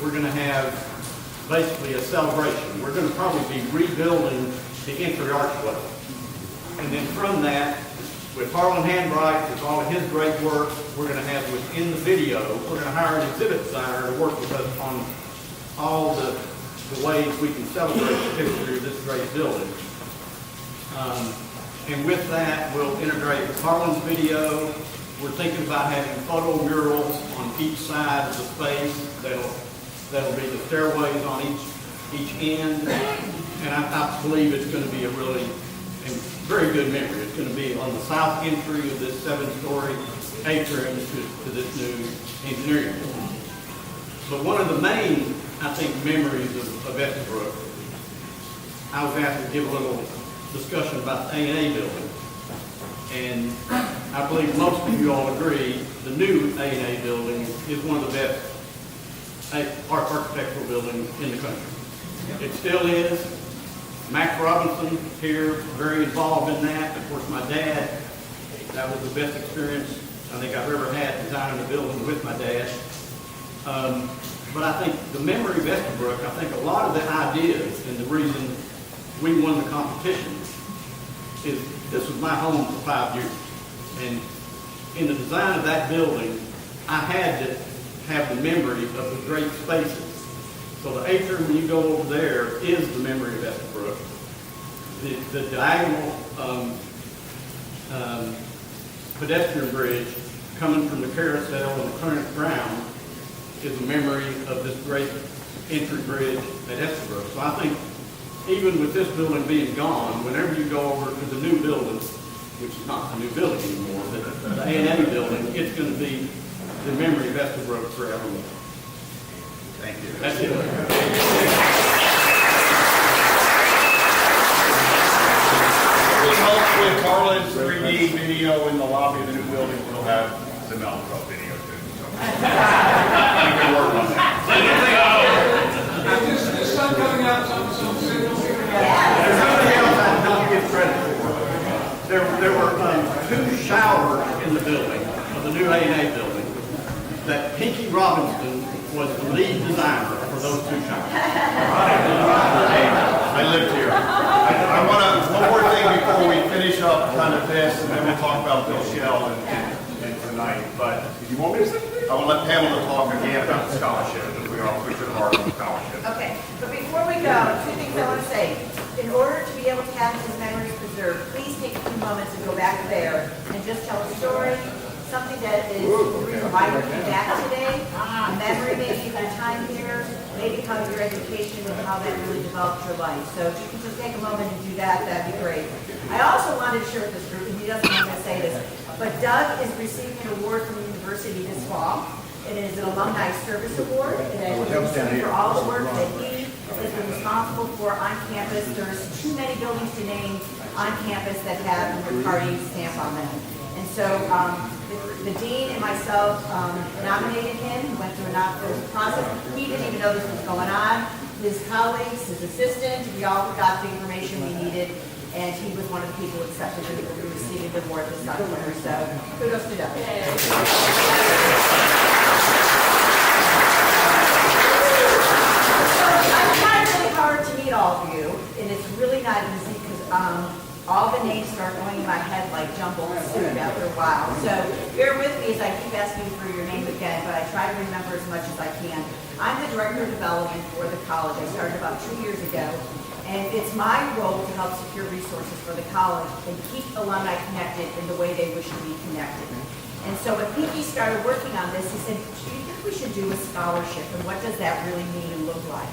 we're going to have basically a celebration. We're going to probably be rebuilding the entry archway. And then from that, with Harlan Handbright, with all of his great work, we're going to have within the video, we're going to hire an exhibit designer to work with us on all the ways we can celebrate the history of this great building. And with that, we'll integrate Harlan's video. We're thinking about having photo murals on each side of the space. That'll be the stairways on each end. And I believe it's going to be a really very good memory. It's going to be on the south entry of this 7-story atrium to this new engineering building. But one of the main, I think, memories of Estabrook, I was asked to give a little discussion about the A&A building. And I believe most of you all agree the new A&A building is one of the best architectural buildings in the country. It still is. Max Robinson here, very involved in that. Of course, my dad, that was the best experience I think I've ever had designing a building with my dad. But I think the memory of Estabrook, I think a lot of the ideas and the reason we won the competition is this was my home for 5 years. And in the design of that building, I had to have the memory of the great spaces. So the atrium, when you go over there, is the memory of Estabrook. The diagonal pedestrian bridge coming from the carousel and the current ground is a memory of this great entry bridge at Estabrook. So I think even with this building being gone, whenever you go over to the new building, which is not a new building anymore, but the A&M building, it's going to be the memory of Estabrook forevermore. Thank you. That's it. We hope with Harlan's 3D video in the lobby of the new building, we'll have the Melco video too. So we can work on that. Is the sun coming out some signals here? There's something else I don't give credit for. There were 2 showers in the building, of the new A&A building, that Pinky Robinson was the lead designer for those 2 showers. I lived here. I want to, one more thing before we finish up kind of this, and then we'll talk about Bill Shell and tonight. But You want me to say? I will let Pamela talk again about the scholarship. We all push it hard on the scholarship. Okay, but before we go, 2 things I want to say. In order to be able to have these memories preserved, please take a few moments and go back there and just tell a story, something that is the reason why you came back today, a memory maybe of your time here, maybe how your education and how that really developed your life. So if you can just take a moment and do that, that'd be great. I also wanted to share with this group, and he doesn't want me to say this, but Doug is receiving an award from the university this fall. It is an Alumni Service Award, and it is received for all the work that he has been responsible for on campus. There's too many buildings to name on campus that have the McCarty stamp on them. And so the dean and myself nominated him. He went through a process. He didn't even know this was going on. His colleagues, his assistant, we all got the information we needed, and he was one of the people accepted and will be receiving the award this October. So kudos to Doug. I tried really hard to meet all of you, and it's really not easy because all the names start going in my head like jumbled soup after a while. So bear with me as I keep asking for your name again, but I try to remember as much as I can. I'm the Director of Development for the college. I started about 2 years ago, and it's my role to help secure resources for the college and keep alumni connected in the way they wish to be connected. And so when Pinky started working on this, he said, do you think we should do a scholarship, and what does that really mean and look like?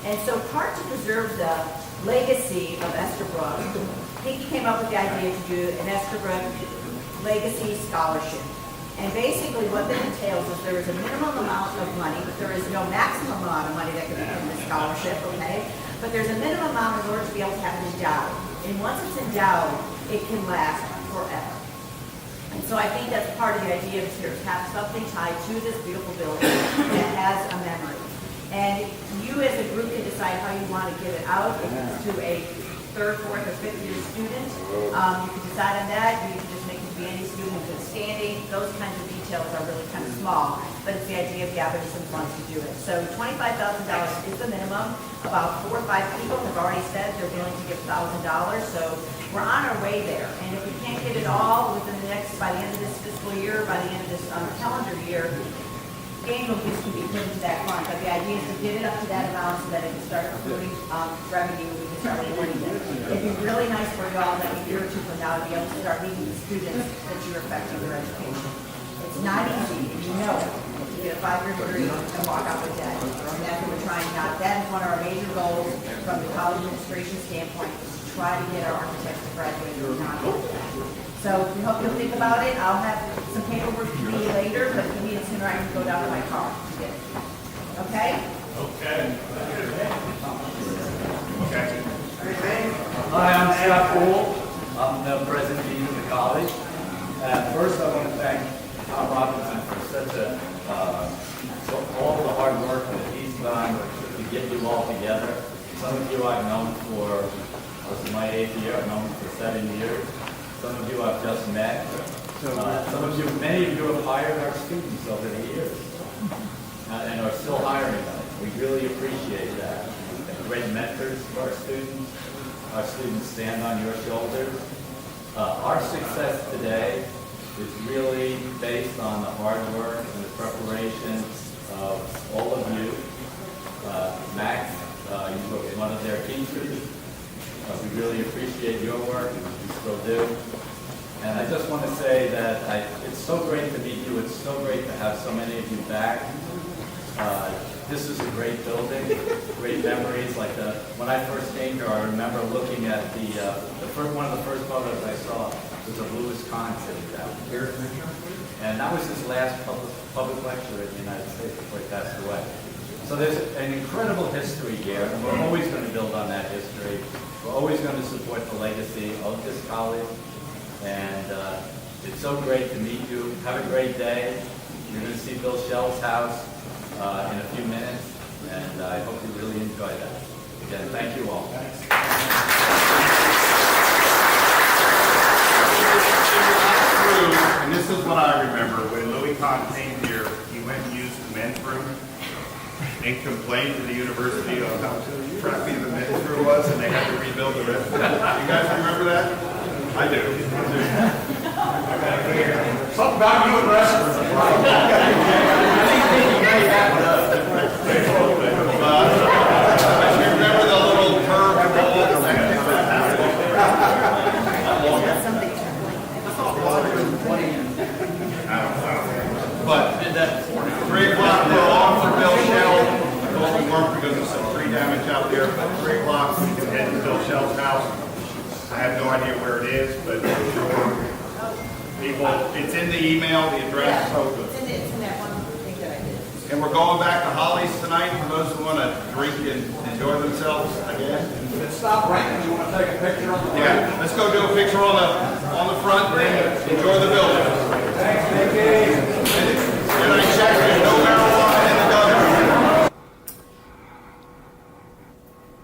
And so part to preserve the legacy of Estabrook, Pinky came up with the idea to do an Estabrook Legacy Scholarship. And basically what that entails is there is a minimum amount of money, but there is no maximum amount of money that can be put in the scholarship, okay? But there's a minimum amount in order to be able to have it endowed. And once it's endowed, it can last forever. And so I think that's part of the idea of here, is have something tied to this beautiful building that has a memory. And you as a group can decide how you want to give it out, if it's to a 3rd, 4th, or 5th year student. You can decide on that. You can just make it to be any student who's standing, those kinds of details. details are really kind of small, but it's the idea of gathering some funds to do it. So $25,000 is the minimum. About 4 or 5 people have already said they're willing to give $1,000, so we're on our way there. And if we can't get it all within the next, by the end of this fiscal year, by the end of this calendar year, annual gifts can be put into that fund. But the idea is to get it up to that amount so that it can start accruing revenue, we can start awarding it. It'd be really nice for y'all, like a year or two from now, to be able to start meeting the students that you're affecting their education. It's not easy, and you know it, to get a 5-year degree and walk out with debt. And that's what we're trying now. That is one of our major goals from the college administration standpoint, is to try to get our architects to graduate from non-debt. So we hope you'll think about it. I'll have some paperwork to me later, but if you need it sooner, I can go down to my car to get it. Okay? Okay. Okay. Hi, I'm Estabrook. I'm the president dean of the college. First, I want to thank Tom Robinson for all the hard work that he's done to get you all together. Some of you I've known for, this is my 8th year, I've known for 7 years. Some of you I've just met. Many of you have hired our students over the years and are still hiring them. We really appreciate that. They're great mentors for our students. Our students stand on your shoulders. Our success today is really based on the hard work and the preparation of all of you. Max, you were one of their teachers. We really appreciate your work, we still do. And I just want to say that it's so great to meet you. It's so great to have so many of you back. This is a great building, great memories. Like when I first came here, I remember looking at one of the first photos I saw was of Louis Kahn sitting down here. And that was his last public lecture in the United States before he passed away. So there's an incredible history here, and we're always going to build on that history. We're always going to support the legacy of this college. And it's so great to meet you. Have a great day. You're going to see Bill Shell's house in a few minutes, and I hope you really enjoy that. Again, thank you all. And this is what I remember. When Louis Kahn came here, he went and used the men's room and complained to the university of how crappy the men's room was, and they had to rebuild the rest of it. You guys remember that? I do. Something about you and wrestling. You remember the little curved wall? But 3 o'clock, we're on for Bill Shell. It work because of some tree damage out there. But 3 o'clock, we can head to Bill Shell's house. I have no idea where it is, but I'm sure people, it's in the email, the address. It's in that one thing that I did. And we're going back to Holly's tonight for those who want to drink and enjoy themselves, I guess. It stopped raining. You want to take a picture on the Yeah, let's go do a picture on the front and then enjoy the building. Thanks, Mickey. And I check, there's no marijuana in the gutter.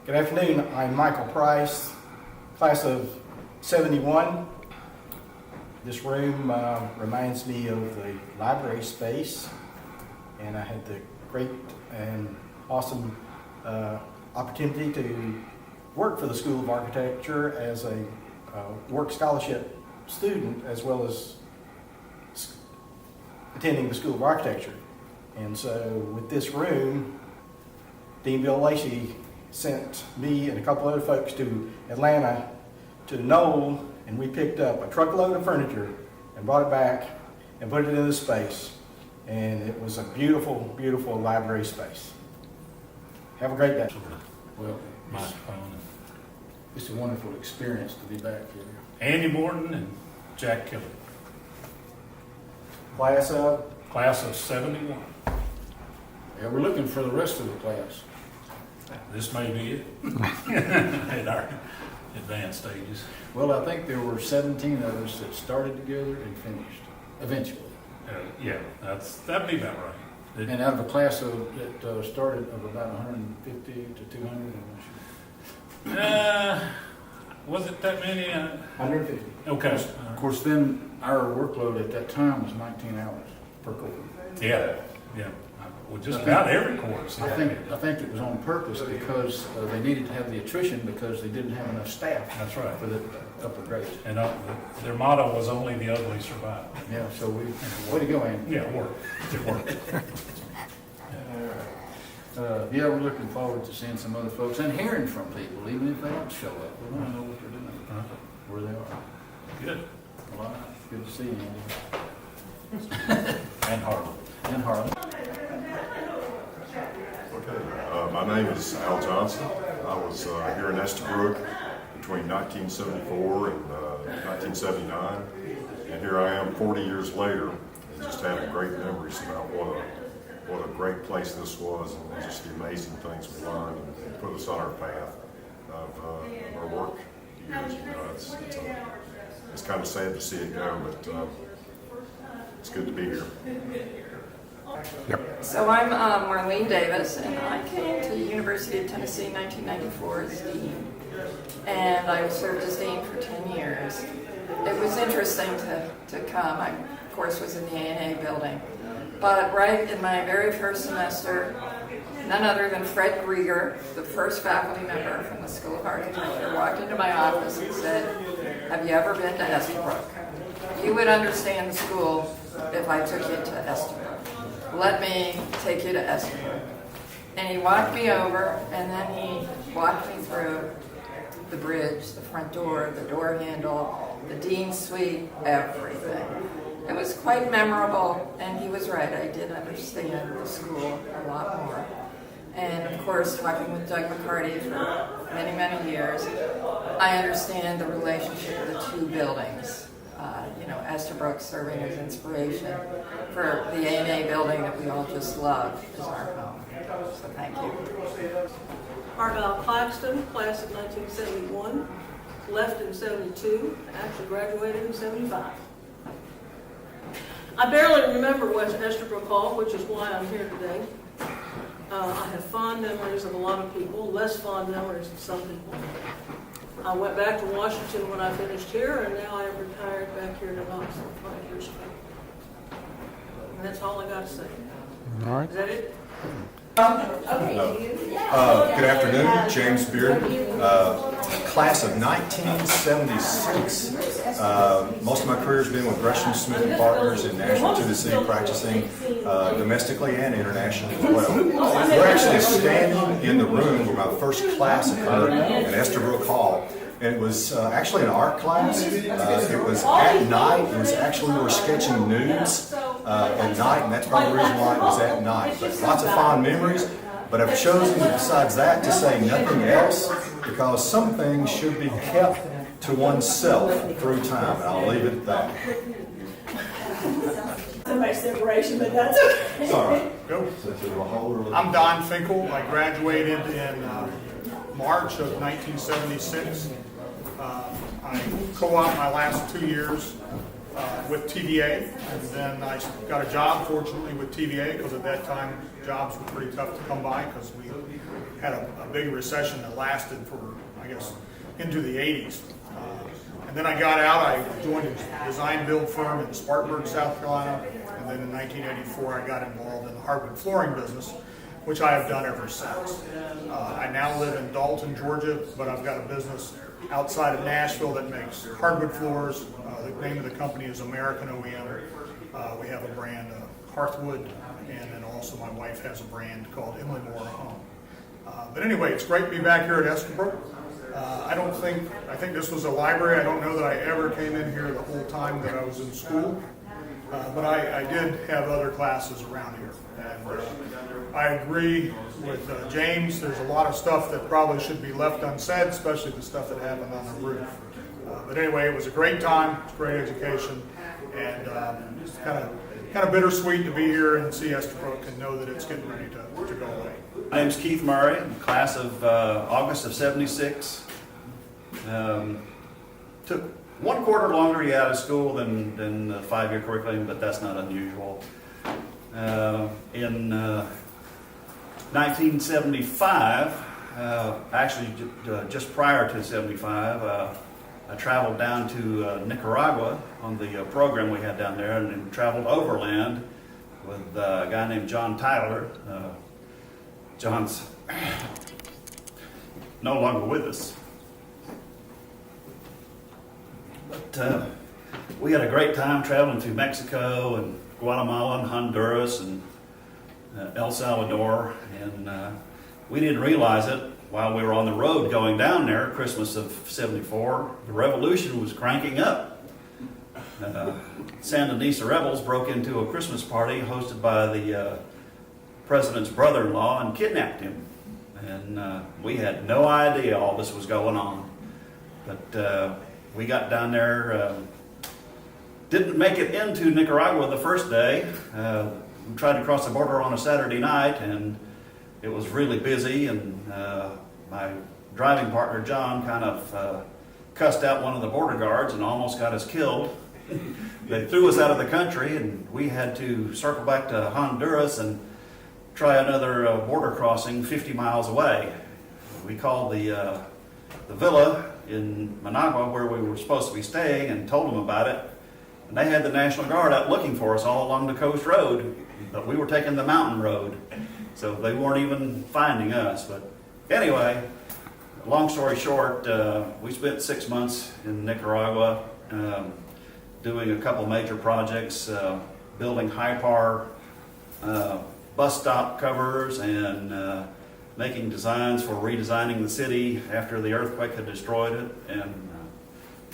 Good afternoon. I'm Michael Price, class of 71. This room reminds me of the library space, and I had the great and awesome opportunity to work for the School of Architecture as a work scholarship student, as well as attending the School of Architecture. And so with this room, Dean Bill Lacey sent me and a couple other folks to Atlanta to Knoll, and we picked up a truckload of furniture and brought it back and put it in the space. And it was a beautiful, beautiful library space. Have a great day. Well, It's a wonderful experience to be back here. Andy Morton and Jack Kelly, Class of, class of 71. Yeah, we're looking for the rest of the class. This may be it at our advanced stages. Well, I think there were 17 of us that started together and finished, eventually. Yeah, that'd be about right. And out of a class that started of about 150 to 200, I'm not sure. Was it that many? 150. Okay. Of course, then our workload at that time was 19 hours. per quarter. Yeah, yeah. Well, just about every course. I think it was on purpose because they needed to have the attrition because they didn't have enough staff. That's right. For the upper grades. And their motto was only the ugly survive. Yeah, so way to go, Andy. Yeah, it worked. It worked. Yeah, we're looking forward to seeing some other folks and hearing from people, even if they don't show up. We want to know what they're doing, where they are. Good. Well, all right. Good to see you, Andy. And Harlan. And Harlan. Okay, my name is Al Johnson. I was here in Estabrook between 1974 and 1979, and here I am 40 years later, and just having great memories about what a great place this was, and just the amazing things we learned and put us on our path of our work years. You know, it's kind of sad to see it go, but it's good to be here. So I'm Marlene Davis, and I came to the University of Tennessee in 1994 as dean, and I served as dean for 10 years. It was interesting to come. I, of course, was in the A&A building, but right in my very first semester, none other than Fred Grieger, the first faculty member from the School of Architecture, walked into my office and said, "Have you ever been to Estabrook? You would understand the school if I took you to Estabrook. Let me take you to Estabrook." And he walked me over, and then he walked me through the bridge, the front door, the door handle, the dean's suite, everything. It was quite memorable, and he was right. I did understand the school a lot more. And of course, talking with Doug McCarty for many, many years, I understand the relationship of the two buildings. Estabrook serving as inspiration for the A&A building that we all just love as our home. So thank you. Argyle Claxton, class of 1971, left in 72, actually graduated in 75. I barely remember West Estabrook Hall, which is why I'm here today. I have fond memories of a lot of people, less fond memories of some people. I went back to Washington when I finished here, and now I am retired back here in Knoxville 5 years ago. And that's all I got to say. All right. Is that it? Good afternoon, James Beard, class of 1976. Most of my career has been with Gresham Smith and Partners in Nashville, Tennessee, practicing domestically and internationally as well. We're actually standing in the room where my first class occurred in Estabrook Hall. And it was actually an art class. It was at night. It was actually, we were sketching nudes at night, and that's probably the reason why it was at night. But lots of fond memories. But I've chosen, besides that, to say nothing else, because some things should be kept to oneself through time, and I'll leave it at that. So much separation, but that's okay. All right. Go. I'm Don Finkel. I graduated in March of 1976. I co-opted my last 2 years with TVA, and then I got a job, fortunately, with TVA, because at that time jobs were pretty tough to come by because we had a big recession that lasted for, I guess, into the 80s. And then I got out, I joined a design build firm in Spartanburg, South Carolina, and then in 1984 I got involved in the hardwood flooring business, which I have done ever since. I now live in Dalton, Georgia, but I've got a business outside of Nashville that makes hardwood floors. The name of the company is American OEM. We have a brand, Hearthwood, and then also my wife has a brand called Inland Moore Home. But anyway, it's great to be back here at Estabrook. I think this was a library. I don't know that I ever came in here the whole time that I was in school, but I did have other classes around here. And I agree with James. There's a lot of stuff that probably should be left unsaid, especially the stuff that happened on the roof. But anyway, it was a great time. It's great education, and it's kind of bittersweet to be here and see Estabrook and know that it's getting ready to go away. My name's Keith Murray, class of August of 76. Took 1 quarter longer to get out of school than the 5-year curriculum, but that's not unusual. In 1975, actually just prior to 75, I traveled down to Nicaragua on the program we had down there, and then traveled overland with a guy named John Tyler. John's no longer with us. But we had a great time traveling through Mexico and Guatemala and Honduras and El Salvador. And we didn't realize it while we were on the road going down there, Christmas of '74, the revolution was cranking up. Sandinista rebels broke into a Christmas party hosted by the president's brother-in-law and kidnapped him. And we had no idea all this was going on. But we got down there, didn't make it into Nicaragua the first day. We tried to cross the border on a Saturday night, and it was really busy, and my driving partner, John, kind of cussed out one of the border guards and almost got us killed. They threw us out of the country, and we had to circle back to Honduras and try another border crossing 50 miles away. We called the villa in Managua where we were supposed to be staying and told them about it. And they had the National Guard out looking for us all along the coast road, but we were taking the mountain road, so they weren't even finding us. But anyway, long story short, we spent 6 months in Nicaragua doing a couple major projects, building high-power bus stop covers and making designs for redesigning the city after the earthquake had destroyed it, and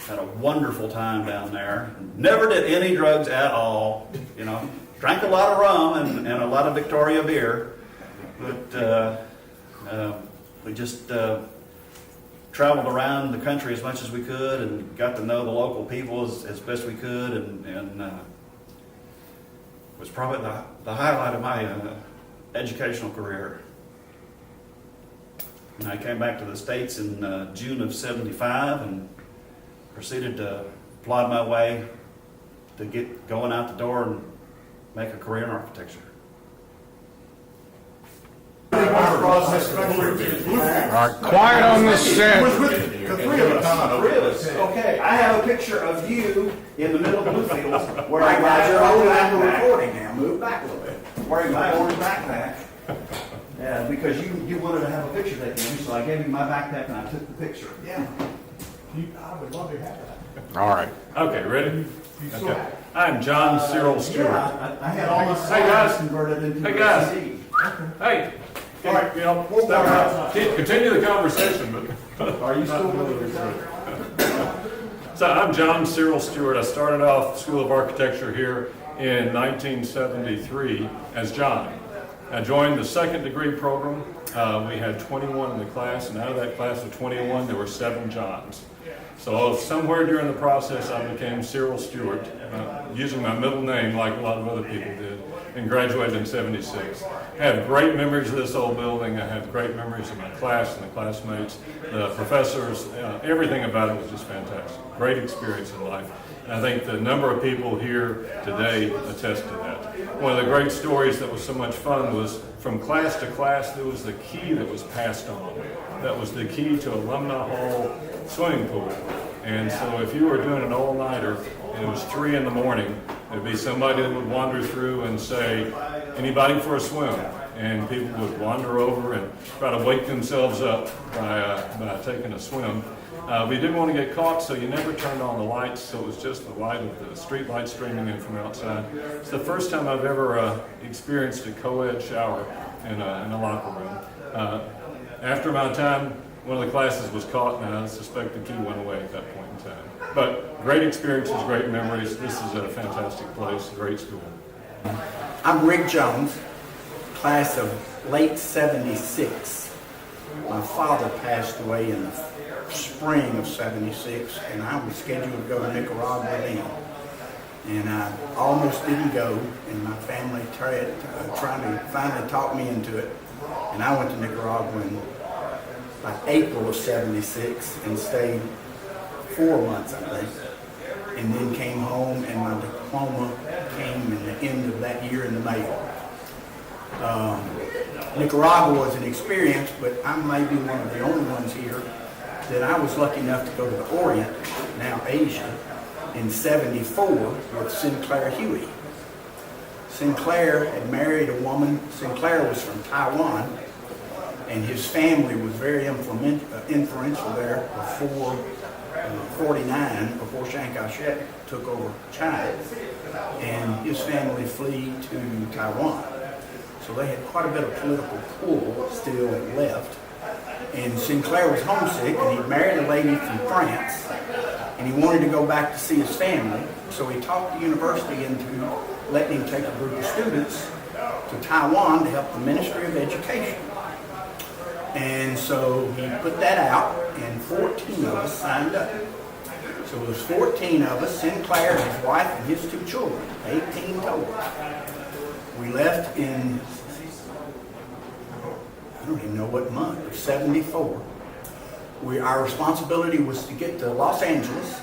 had a wonderful time down there. Never did any drugs at all, you know. Drank a lot of rum and a lot of Victoria beer, but we just traveled around the country as much as we could and got to know the local people as best we could, and was probably the highlight of my educational career. And I came back to the States in June of '75 and proceeded to plod my way to get going out the door and make a career in architecture. All right, quiet on the set. The three of us. Okay, I have a picture of you in the middle of the blue fields Right, guys, you're old enough for recording now. Move back a little bit. wearing my orange backpack. Yeah, because you wanted to have a picture taken of me, so I gave you my backpack and I took the picture. Yeah. I would love to have that. All right. Okay, ready? Okay. I'm John Cyril Stewart. I had all my Hey, slides guys. converted into Hey, guys. CD. Hey, all right, you know, step out. Continue the conversation, but. Are you still with yourself? So I'm John Cyril Stewart. I started off School of Architecture here in 1973 as John. I joined the second degree program. We had 21 in the class, and out of that class of 21, there were 7 Johns. So somewhere during the process, I became Cyril Stewart, using my middle name like a lot of other people did, and graduated in '76. I have great memories of this old building. I have great memories of my class and the classmates, the professors. Everything about it was just fantastic. Great experience in life. And I think the number of people here today attest to that. One of the great stories that was so much fun was from class to class, there was the key that was passed on. That was the key to Alumni Hall swimming pool. And so if you were doing an all-nighter and it was 3 in the morning, there'd be somebody that would wander through and say, anybody for a swim? And people would wander over and try to wake themselves up by taking a swim. We didn't want to get caught, so you never turned on the lights, so it was just the light of the street light streaming in from outside. It's the first time I've ever experienced a co-ed shower in a locker room. After my time, one of the classes was caught, and I suspect the key went away at that point in time. But great experiences, great memories. This is a fantastic place, great school. I'm Rick Jones, class of late '76. My father passed away in the spring of '76, and I was scheduled to go to Nicaragua then. And I almost didn't go, and my family tried to finally talk me into it. And I went to Nicaragua in like April of '76 and stayed 4 months, I think. And then came home, and my diploma came in the end of that year in the mail. Nicaragua was an experience, but I may be one of the only ones here that I was lucky enough to go to the Orient, now Asia, in '74 with Sinclair Huey. Sinclair had married a woman. Sinclair was from Taiwan, and his family was very influential there before 49, before Chiang Kai-shek took over China, and his family fled to Taiwan. So they had quite a bit of political pull still left. And Sinclair was homesick, and he married a lady from France, and he wanted to go back to see his family. So he talked the university into letting him take a group of students to Taiwan to help the Ministry of Education. And so he put that out, and 14 of us signed up. So it was 14 of us, Sinclair, his wife, and his 2 children, 18 total. We left in, I don't even know what month, but 74. Our responsibility was to get to Los Angeles,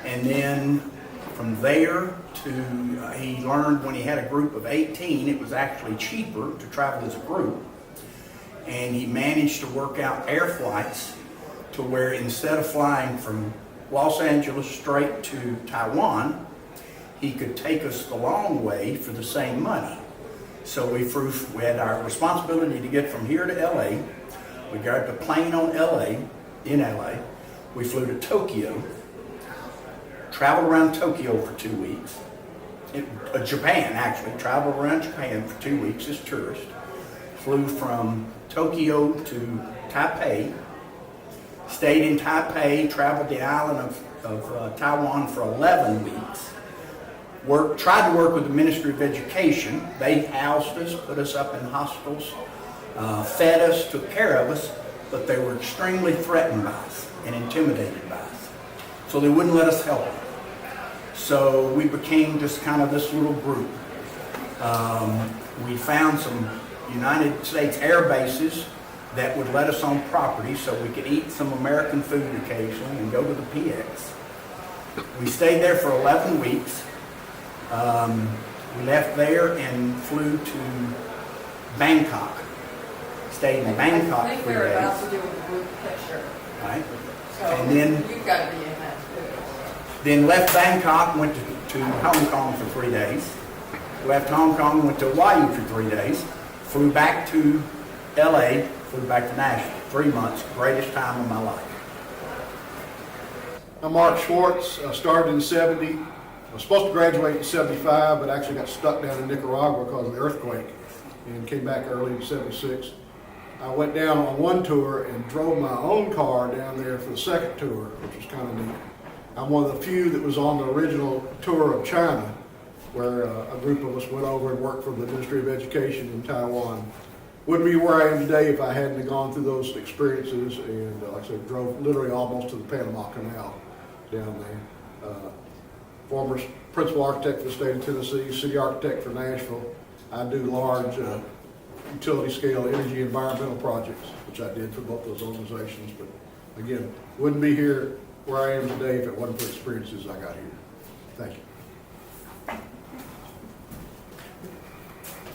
and then from there to, he learned when he had a group of 18, it was actually cheaper to travel as a group. And he managed to work out air flights to where instead of flying from Los Angeles straight to Taiwan, he could take us the long way for the same money. So we had our responsibility to get from here to LA. We got the plane on in LA. We flew to Tokyo, traveled around Tokyo for 2 weeks. Japan, actually, traveled around Japan for 2 weeks as tourists. Flew from Tokyo to Taipei, stayed in Taipei, traveled the island of Taiwan for 11 weeks. Tried to work with the Ministry of Education. They housed us, put us up in hostels, fed us, took care of us, but they were extremely threatened by us and intimidated by us. So they wouldn't let us help them. So we became just kind of this little group. We found some United States air bases that would let us on property so we could eat some American food occasionally and go to the PX. We stayed there for 11 weeks. We left there and flew to Bangkok. Stayed in Bangkok I think 3 we're days. about to do a group picture. Right? So And then- you've got to be in that too. Then left Bangkok, went to Hong Kong for 3 days. Left Hong Kong, went to Hawaii for 3 days. Flew back to LA, flew back to Nashville. 3 months, greatest time of my life. I'm Mark Schwartz. I started in 70. I was supposed to graduate in 75, but actually got stuck down in Nicaragua because of the earthquake and came back early in 76. I went down on one tour and drove my own car down there for the second tour, which was kind of neat. I'm one of the few that was on the original tour of China, where a group of us went over and worked for the Ministry of Education in Taiwan. Wouldn't be where I am today if I hadn't gone through those experiences, and like I said, drove literally almost to the Panama Canal down there. Former principal architect for the state of Tennessee, city architect for Nashville. I do large utility scale energy environmental projects, which I did for both those organizations. But again, wouldn't be here where I am today if it wasn't for experiences I got here. Thank you.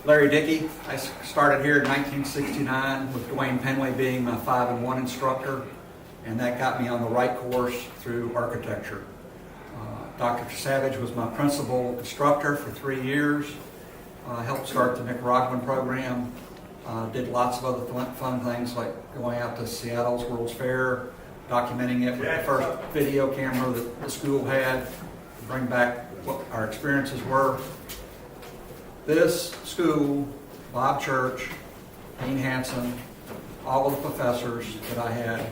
Larry Dickey. I started here in 1969 with Dwayne Penway being my 5-in-1 instructor, and that got me on the right course through architecture. Dr. Savage was my principal instructor for 3 years, helped start the Nicaraguan program, did lots of other fun things like going out to Seattle's World's Fair, documenting it with the first video camera that the school had, to bring back what our experiences were. This school, Bob Church, Dean Hanson, all of the professors that I had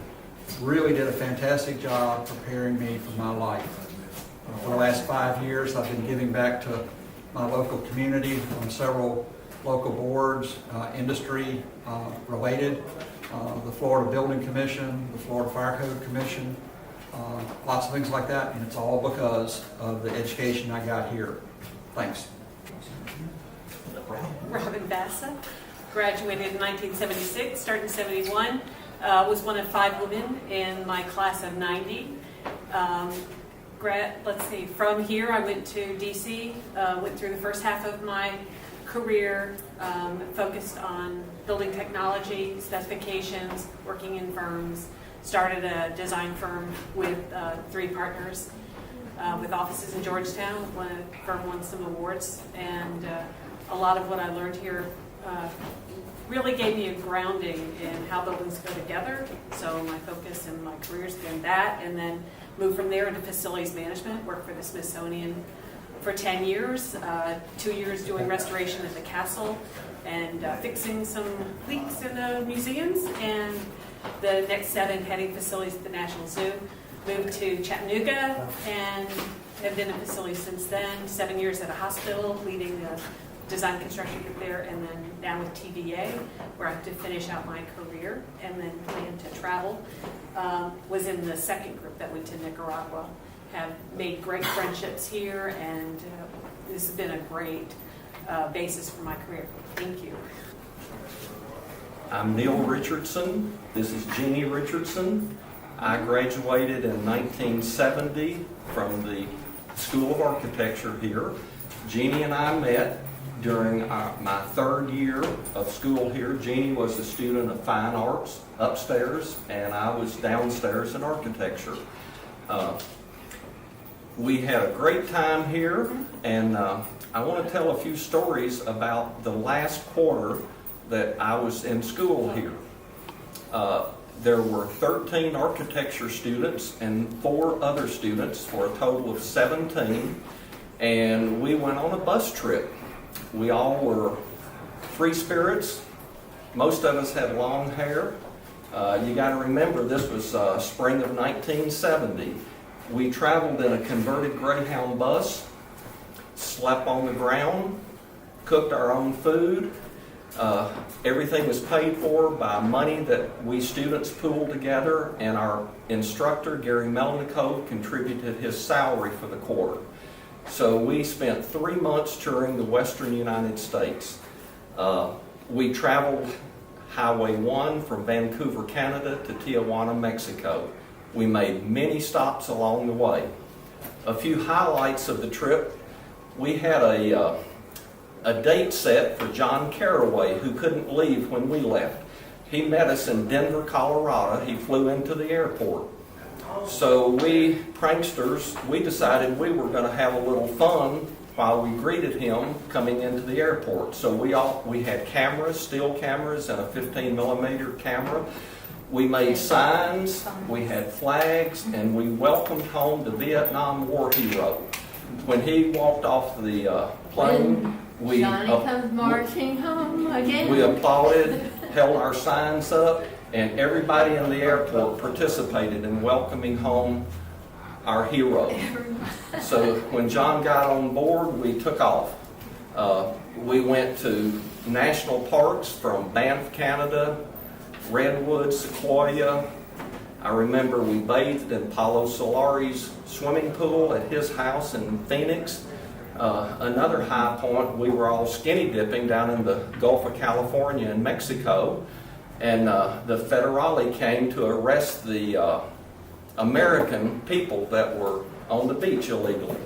really did a fantastic job preparing me for my life. For the last 5 years, I've been giving back to my local community on several local boards, industry related, the Florida Building Commission, the Florida Fire Code Commission, lots of things like that, and it's all because of the education I got here. Thanks. Robin Bassa, graduated in 1976, started in 71, was one of 5 women in my class of 90. From here I went to DC, went through the first half of my career, focused on building technology, specifications, working in firms, started a design firm with 3 partners. with offices in Georgetown. Firm won some awards, and a lot of what I learned here really gave me a grounding in how buildings go together. So my focus in my career has been that, and then moved from there into facilities management, worked for the Smithsonian for 10 years, 2 years doing restoration at the castle and fixing some leaks in the museums, and the next 7 heading facilities at the National Zoo. Moved to Chattanooga and have been in facilities since then, 7 years at a hospital, leading the design construction group there, and then now with TVA, where I have to finish out my career and then plan to travel. Was in the second group that went to Nicaragua. Have made great friendships here, and this has been a great basis for my career. Thank you. I'm Neil Richardson. This is Jeannie Richardson. I graduated in 1970 from the School of Architecture here. Jeannie and I met during my 3rd year of school here. Jeannie was a student of fine arts upstairs, and I was downstairs in architecture. We had a great time here, and I want to tell a few stories about the last quarter that I was in school here. There were 13 architecture students and 4 other students for a total of 17, and we went on a bus trip. We all were free spirits. Most of us had long hair. You got to remember, this was spring of 1970. We traveled in a converted Greyhound bus, slept on the ground, cooked our own food. Everything was paid for by money that we students pooled together, and our instructor, Gary Melnickove, contributed his salary for the quarter. So we spent 3 months touring the western United States. We traveled Highway 1 from Vancouver, Canada to Tijuana, Mexico. We made many stops along the way. A few highlights of the trip: we had a date set for John Carraway, who couldn't leave when we left. He met us in Denver, Colorado. He flew into the airport. So we pranksters, we decided we were going to have a little fun while we greeted him coming into the airport. So we had cameras, still cameras, and a 15mm camera. We made signs, we had flags, and we welcomed home the Vietnam War hero. When he walked off the plane, Johnny comes marching home again. We applauded, held our signs up, and everybody in the airport participated in welcoming home our hero. So when John got on board, we took off. We went to national parks from Banff, Canada, Redwood, Sequoia. I remember we bathed in Paulo Solari's swimming pool at his house in Phoenix. Another high point, we were all skinny dipping down in the Gulf of California in Mexico, and the Federale came to arrest the American people that were on the beach illegally.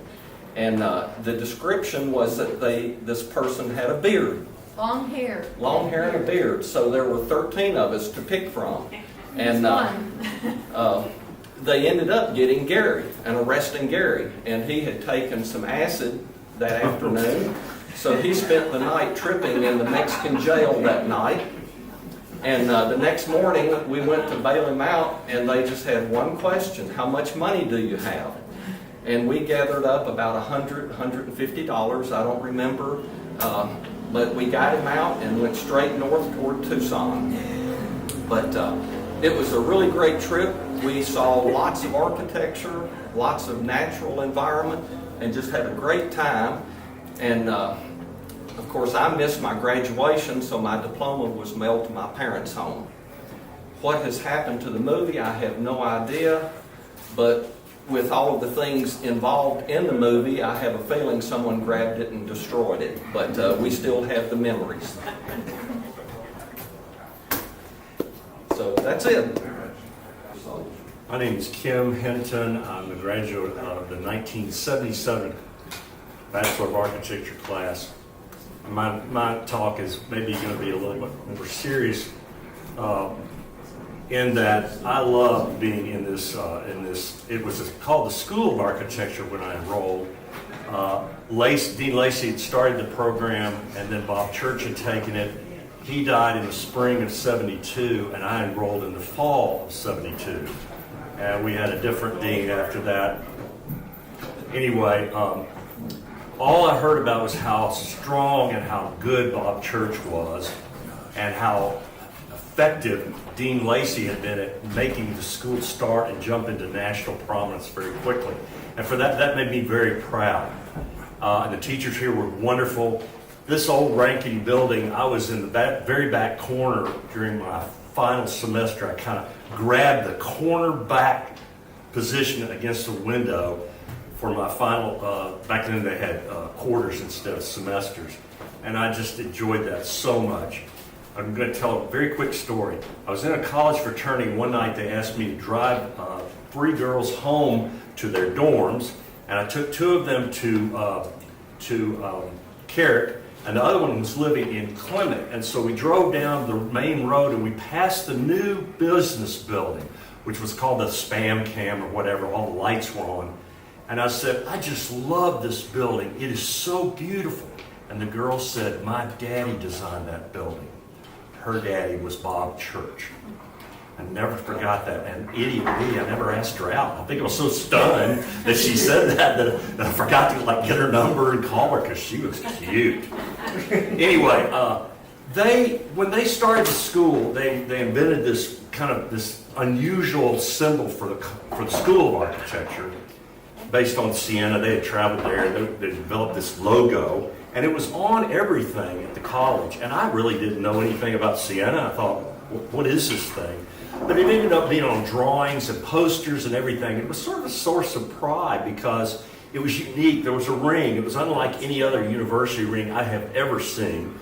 And the description was that this person had a beard. Long hair. Long hair and a beard. So there were 13 of us to pick from. And they ended up getting Gary and arresting Gary. And he had taken some acid that afternoon. So he spent the night tripping in the Mexican jail that night. And the next morning we went to bail him out, and they just had one question: how much money do you have? And we gathered up about $150, I don't remember. But we got him out and went straight north toward Tucson. But it was a really great trip. We saw lots of architecture, lots of natural environment, and just had a great time. And of course, I missed my graduation, so my diploma was mailed to my parents' home. What has happened to the movie, I have no idea, but with all of the things involved in the movie, I have a feeling someone grabbed it and destroyed it, but we still have the memories. So that's it. My name is Kim Hinton. I'm a graduate of the 1977 Bachelor of Architecture class. My talk is maybe going to be a little bit more serious. in that I loved being in this, it was called the School of Architecture when I enrolled. Dean Lacey had started the program, and then Bob Church had taken it. He died in the spring of '72, and I enrolled in the fall of '72. And we had a different dean after that. Anyway, all I heard about was how strong and how good Bob Church was, and how effective Dean Lacey had been at making the school start and jump into national prominence very quickly. And for that made me very proud. And the teachers here were wonderful. This old rankety building, I was in the very back corner during my final semester. I kind of grabbed the corner back position against the window for my final, back then they had quarters instead of semesters. And I just enjoyed that so much. I'm going to tell a very quick story. I was in a college fraternity. One night they asked me to drive 3 girls home to their dorms, and I took 2 of them to Carrick, and the other one was living in Clement. And so we drove down the main road, and we passed the new business building, which was called the Spam Cam or whatever. All the lights were on. And I said, I just love this building. It is so beautiful. And the girl said, my daddy designed that building. Her daddy was Bob Church. I never forgot that. And idiot me, I never asked her out. I think I was so stunned that she said that I forgot to get her number and call her because she was cute. Anyway, when they started the school, they invented this this unusual symbol for the School of Architecture based on Siena. They had traveled there. They developed this logo. And it was on everything at the college. And I really didn't know anything about Siena. I thought, what is this thing? But it ended up being on drawings and posters and everything. It was sort of a source of pride because it was unique. There was a ring. It was unlike any other university ring I have ever seen.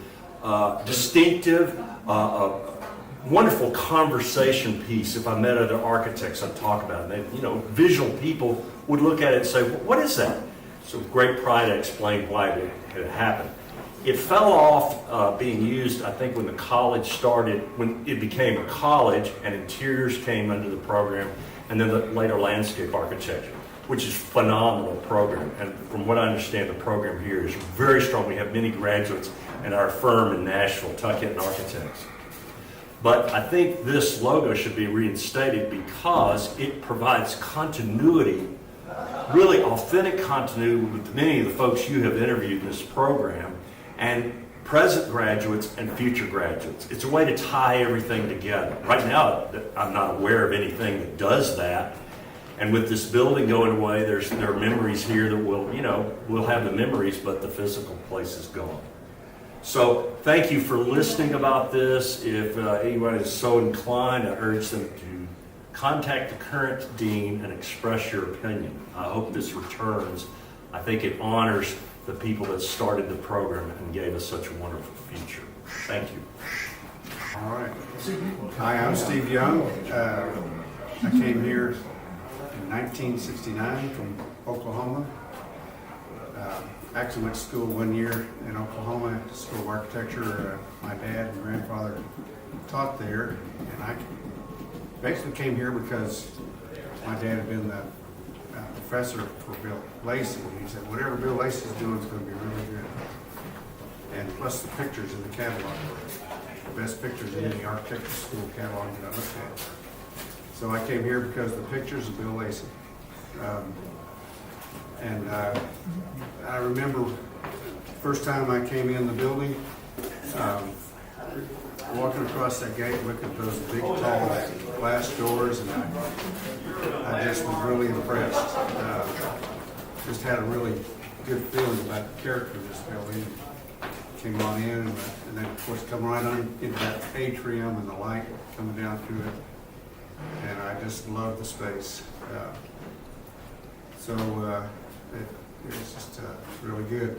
Distinctive, wonderful conversation piece. If I met other architects, I'd talk about it. And visual people would look at it and say, what is that? So with great pride, I explained why it had happened. It fell off being used, I think, when the college started, when it became a college and interiors came under the program, and then later landscape architecture, which is a phenomenal program. And from what I understand, the program here is very strong. We have many graduates in our firm in Nashville, Tuckett and Architects. But I think this logo should be reinstated because it provides continuity, really authentic continuity with many of the folks you have interviewed in this program, and present graduates and future graduates. It's a way to tie everything together. Right now, I'm not aware of anything that does that. And with this building going away, there are memories here that we'll have the memories, but the physical place is gone. So thank you for listening about this. If anyone is so inclined, I urge them to contact the current dean and express your opinion. I hope this returns. I think it honors the people that started the program and gave us such a wonderful future. Thank you. All right. Hi, I'm Steve Young. I came here in 1969 from Oklahoma. Actually went to school 1 year in Oklahoma, School of Architecture. My dad and grandfather taught there, and I basically came here because my dad had been the professor for Bill Lacey. He said, whatever Bill Lacey's doing is going to be really good. And plus the pictures in the catalog were the best pictures in any architecture school catalog that I looked at. So I came here because of the pictures of Bill Lacey. I remember first time I came in the building, walking across that gate, looking at those big, tall glass doors, and I just was really impressed. Just had a really good feeling about the character of this building. Came on in, and then of course come right on into that atrium and the light coming down through it, and I just love the space. It was just really good.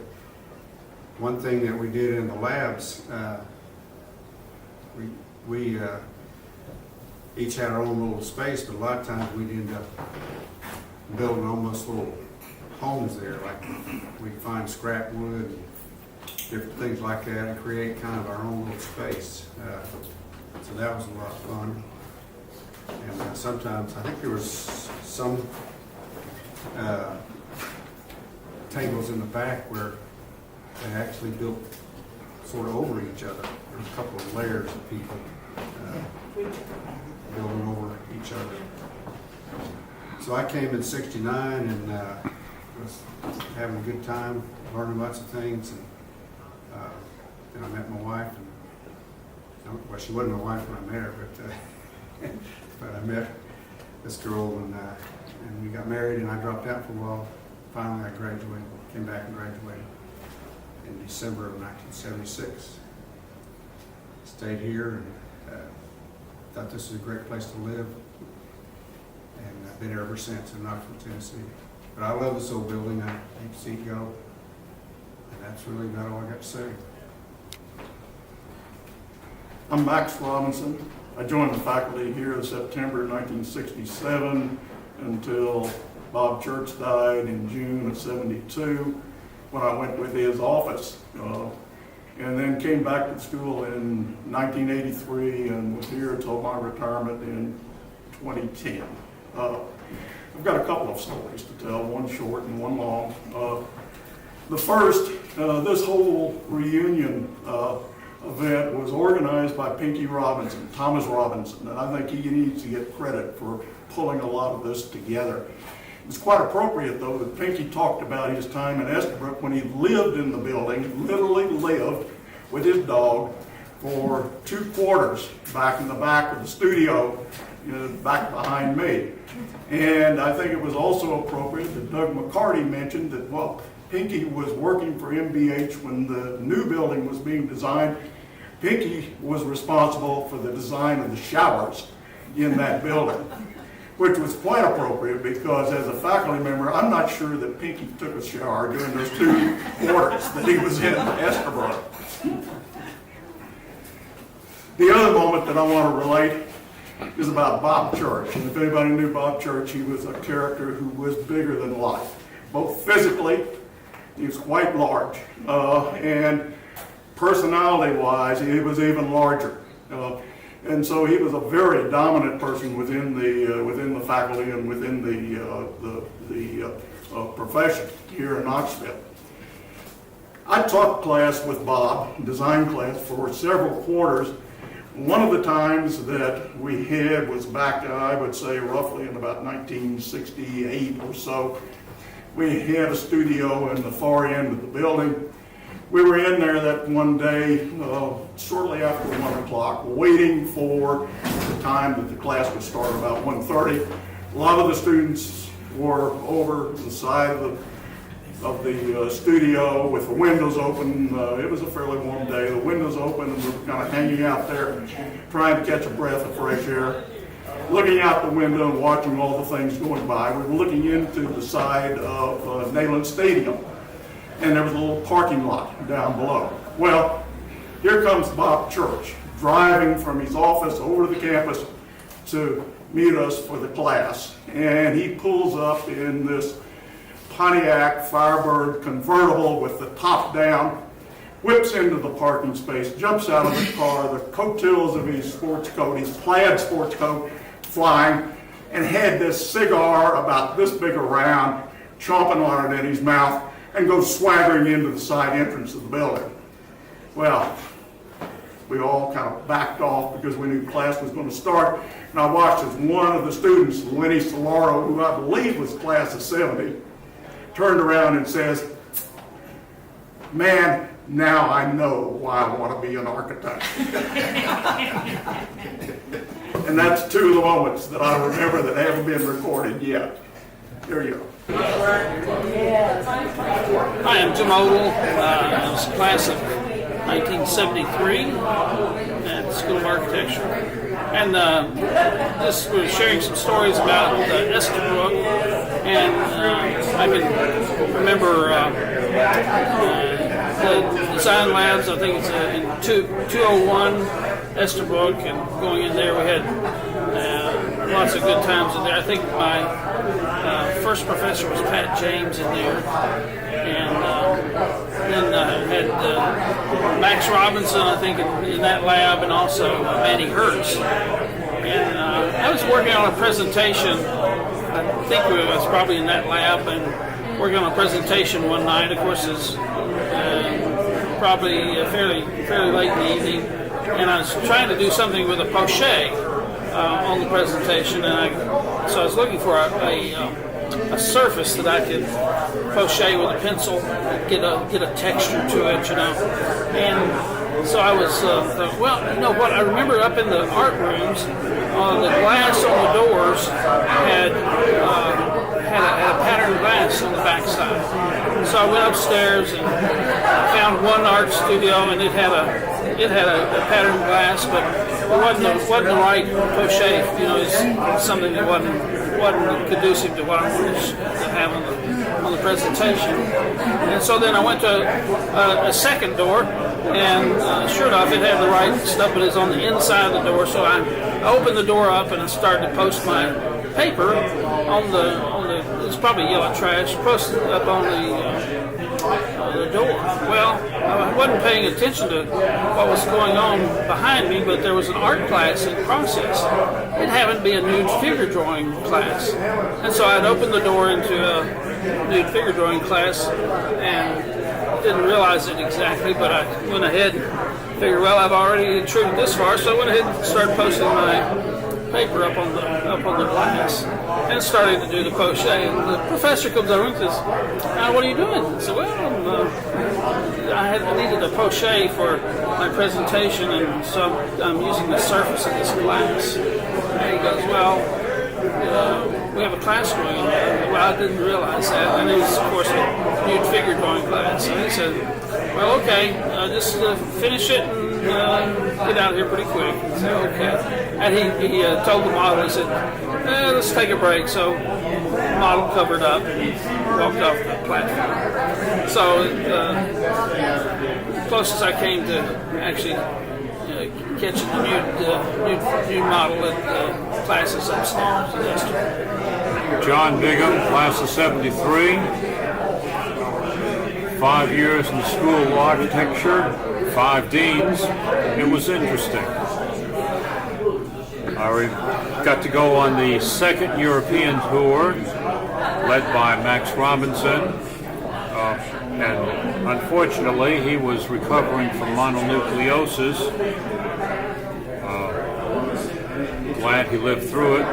One thing that we did in the labs, we each had our own little space, but a lot of times we'd end up building almost little homes there. Like we'd find scrap wood and different things like that and create kind of our own little space. So that was a lot of fun. And sometimes, I think there was some tables in the back where they actually built sort of over each other. There was a couple of layers of people building over each other. So I came in '69 and was having a good time, learning lots of things. And then I met my wife. And, well, she wasn't my wife when I met her, but I met this girl and we got married, and I dropped out for a while. Finally, I graduated, came back and graduated in December of 1976. Stayed here and thought this was a great place to live, and I've been here ever since in Knoxville, Tennessee. But I love this old building. I hate to see it go, and that's really about all I got to say. I'm Max Robinson. I joined the faculty here in September 1967 until Bob Church died in June of '72 when I went with his office. And then came back to school in 1983 and was here until my retirement in 2010. I've got a couple of stories to tell, one short and one long. The first, this whole reunion event was organized by Pinky Robinson, Thomas Robinson, and I think he needs to get credit for pulling a lot of this together. It's quite appropriate, though, that Pinky talked about his time in Estabrook when he lived in the building, literally lived with his dog for 2 quarters back in the back of the studio, back behind me. And I think it was also appropriate that Doug McCarty mentioned that, well, Pinky was working for MBH when the new building was being designed. Pinky was responsible for the design of the showers in that building, which was quite appropriate because as a faculty member, I'm not sure that Pinky took a shower during those 2 quarters that he was in Estabrook. The other moment that I want to relate is about Bob Church. And if anybody knew Bob Church, he was a character who was bigger than life. Both physically, he was quite large, and personality-wise, he was even larger. And so he was a very dominant person within the faculty and within the profession here in Knoxville. I taught class with Bob, design class, for several quarters. One of the times that we had was back, I would say, roughly in about 1968 or so. We had a studio in the far end of the building. We were in there that one day, shortly after 1 o'clock, waiting for the time that the class would start, about 1:30. A lot of the students were over the side of the studio with the windows open. It was a fairly warm day. The windows open, and we were kind of hanging out there, trying to catch a breath of fresh air. Looking out the window and watching all the things going by. We were looking into the side of Neyland Stadium, and there was a little parking lot down below. Well, here comes Bob Church, driving from his office over to the campus to meet us for the class. And he pulls up in this Pontiac Firebird convertible with the top down, whips into the parking space, jumps out of the car, the coattails of his sports coat, his plaid sports coat, flying, and had this cigar about this big around, chomping on it in his mouth, and goes swaggering into the side entrance of the building. Well, we all kind of backed off because we knew class was going to start, and I watched as one of the students, Lenny Solaro, who I believe was class of 70, turned around and says, "Man, now I know why I want to be an architect." And that's 2 of the moments that I remember that haven't been recorded yet. There you go. Hi, I'm Jim Ogle. I was class of 1973 at the School of Architecture. And this was sharing some stories about Estabrook. And I can remember the design labs. I think it's in 201 Estabrook, and going in there we had lots of good times in there. I think my first professor was Pat James in there, and then had Max Robinson, I think, in that lab, and also Manny Hertz. And I was working working on a presentation. I think it was probably in that lab, and working on a presentation one night. Of course, it's probably fairly late in the evening, and I was trying to do something with a poche on the presentation, and so I was looking for a surface that I could poche with a pencil, get a texture to it, and so I was, well, you know what, I remember up in the art rooms, the glass on the doors had a patterned glass on the backside. So I went upstairs and found one art studio, and it had a patterned glass, but it wasn't the right poche. It's something that wasn't conducive to what I wanted to have on the presentation. And so then I went to a second door, and sure enough, it had the right stuff, but it's on the inside of the door. So I opened the door up and I started to post my paper on the it's probably yellow trash, posted up on the door. Well, I wasn't paying attention to what was going on behind me, but there was an art class in process. It happened to be a nude figure drawing class, and so I'd opened the door into a nude figure drawing class and didn't realize it exactly, but I went ahead and figured, well, I've already intruded this far, so I went ahead and started posting my paper up on the glass and started to do the poche. And the professor comes over and says, "What are you doing?" I said, "Well, I needed a poche for my presentation, and so I'm using the surface of this glass." And he goes, "Well, we have a class going on." Well, I didn't realize that, and it was, of course, a nude figure drawing class. And he said, "Well, okay, just finish it and get out of here pretty quick." I said, "Okay." And he told the model, he said, "Let's take a break." So the model covered up and walked off the platform. So closest I came to actually catching the nude model at classes at Estabrook. John Bigham, class of 73. 5 years in the School of Architecture, 5 deans. It was interesting. I got to go on the second European tour, led by Max Robinson, and unfortunately he was recovering from mononucleosis. Glad he lived through it.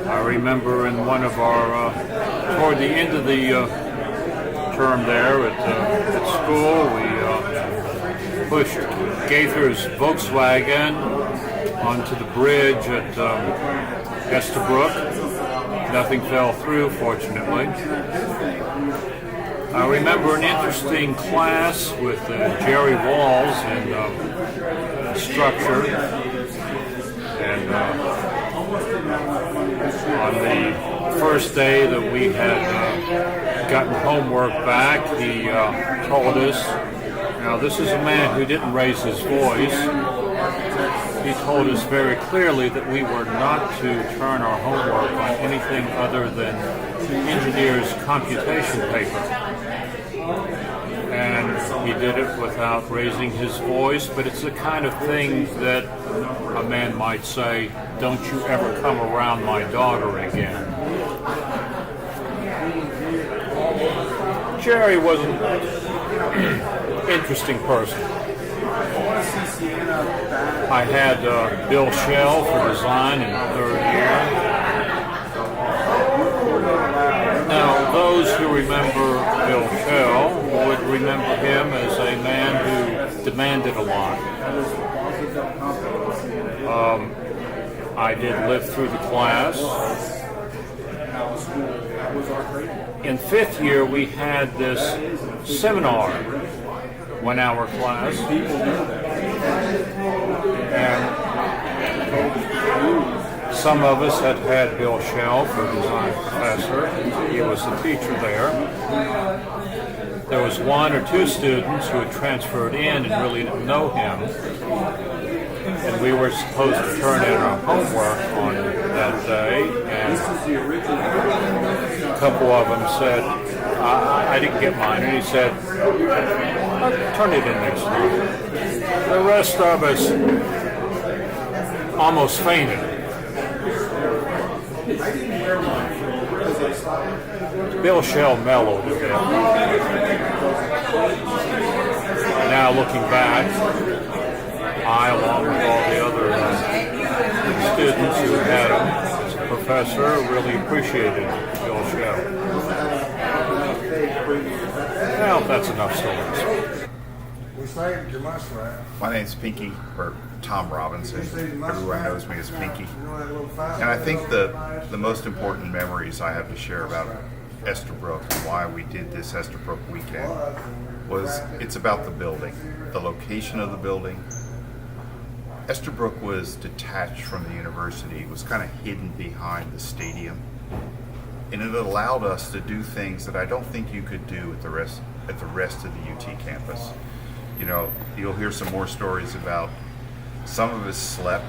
I remember in one of our, toward the end of the term there at school, we pushed Gaither's Volkswagen onto the bridge at Estabrook. Nothing fell through, fortunately. I remember an interesting class with Jerry Walls in structure, and on the first day that we had gotten homework back, he told us, now this is a man who didn't raise his voice, he told us very clearly that we were not to turn our homework on anything other than engineer's computation paper. And he did it without raising his voice, but it's the kind of thing that a man might say, "Don't you ever come around my daughter again." Jerry was an interesting person. I had Bill Shell for design in third year. Now, those who remember Bill Shell would remember him as a man who demanded a lot. I did live through the class. In fifth year, we had this seminar, 1 hour class, and some of us had had Bill Shell for design professor. He was the teacher there. There was 1 or 2 students who had transferred in and really didn't know him. And we were supposed to turn in our homework on that day, and a couple of them said, I didn't get mine, and he said, I'll turn it in next time. The rest of us almost fainted. Bill Shell mellowed a bit. Now looking back, I, along with all the other students who had him as a professor, really appreciated Bill Shell. Well, that's enough stories. My name's Pinky, or Tom Robinson. Everyone knows me as Pinky. And I think the most important memories I have to share about Estabrook and why we did this Estabrook weekend was it's about the building, the location of the building. Estabrook was detached from the university. It was kind of hidden behind the stadium. And it allowed us to do things that I don't think you could do at the rest of the UT campus. You know, you'll hear some more stories about some of us slept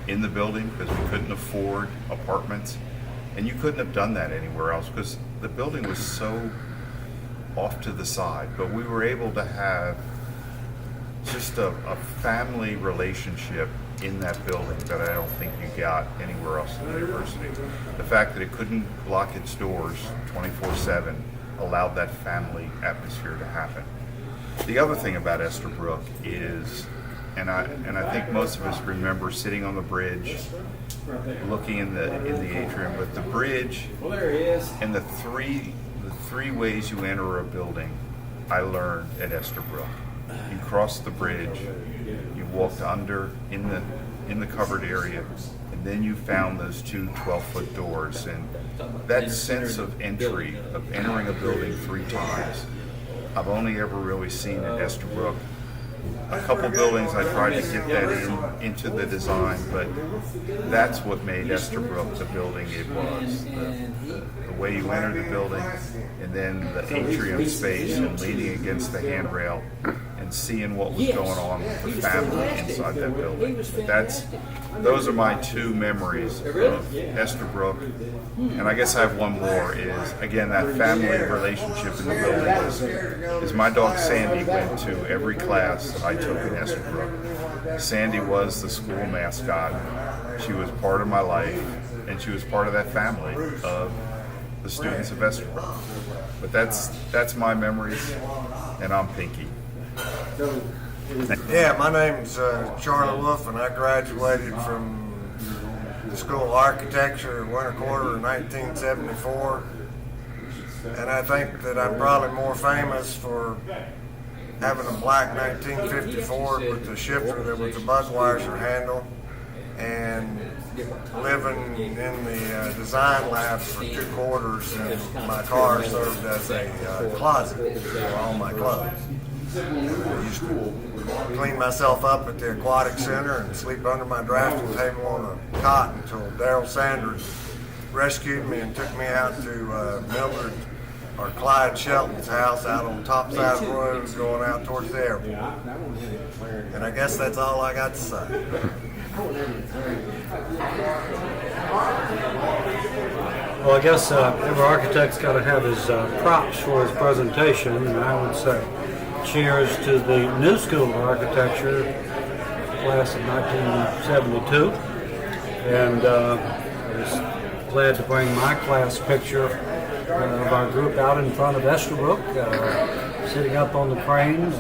in the building because we couldn't afford apartments, and you couldn't have done that anywhere else because the building was so off to the side. But we were able to have just a family relationship in that building that I don't think you got anywhere else in the university. The fact that it couldn't lock its doors 24/7 allowed that family atmosphere to happen. The other thing about Estabrook is, and I think most of us remember sitting on the bridge, looking in the atrium, but the bridge and the three ways you enter a building, I learned at Estabrook. You crossed the bridge, you walked under in the covered area, and then you found those two 12-foot doors, and that sense of entry, of entering a building 3 times, I've only ever really seen at Estabrook. A couple buildings I tried to get that into the design, but that's what made Estabrook the building it was. The way you enter the building, and then the atrium space, and leaning against the handrail, and seeing what was going on with the family inside that building. Those are my 2 memories of Estabrook. And I guess I have one more is, again, that family relationship in the building is my dog Sandy went to every class that I took in Estabrook. Sandy was the school mascot. She was part of my life, and she was part of that family of the students of Estabrook. But that's my memories, and I'm Pinky. Yeah, my name's Charlie Wolf, and I graduated from the School of Architecture winter quarter in 1974. And I think that I'm probably more famous for having a black 1954 with the shifter that was a Budweiser handle, and living in the design lab for 2 quarters, and my car served as a closet for all my clothes. I used to clean myself up at the aquatic center and sleep under my drafting table on a cot until Daryl Sanders rescued me and took me out to Mildred or Clyde Shelton's house out on Topside Road going out towards the airport. And I guess that's all I got to say. Well, I guess every architect's got to have his props for his presentation, and I would say cheers to the new School of Architecture, class of 1972. And I was glad to bring my class picture of our group out in front of Estabrook, sitting up on the crane.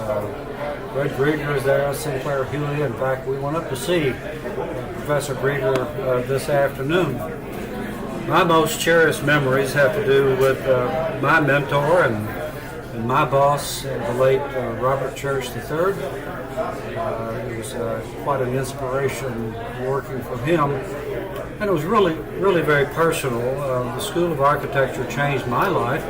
Fred Grieger is there, Sinclair Huey. In fact, we went up to see Professor Grieger this afternoon. My most cherished memories have to do with my mentor and my boss, the late Robert Church III. It was quite an inspiration working for him, and it was really very personal. The School of Architecture changed my life.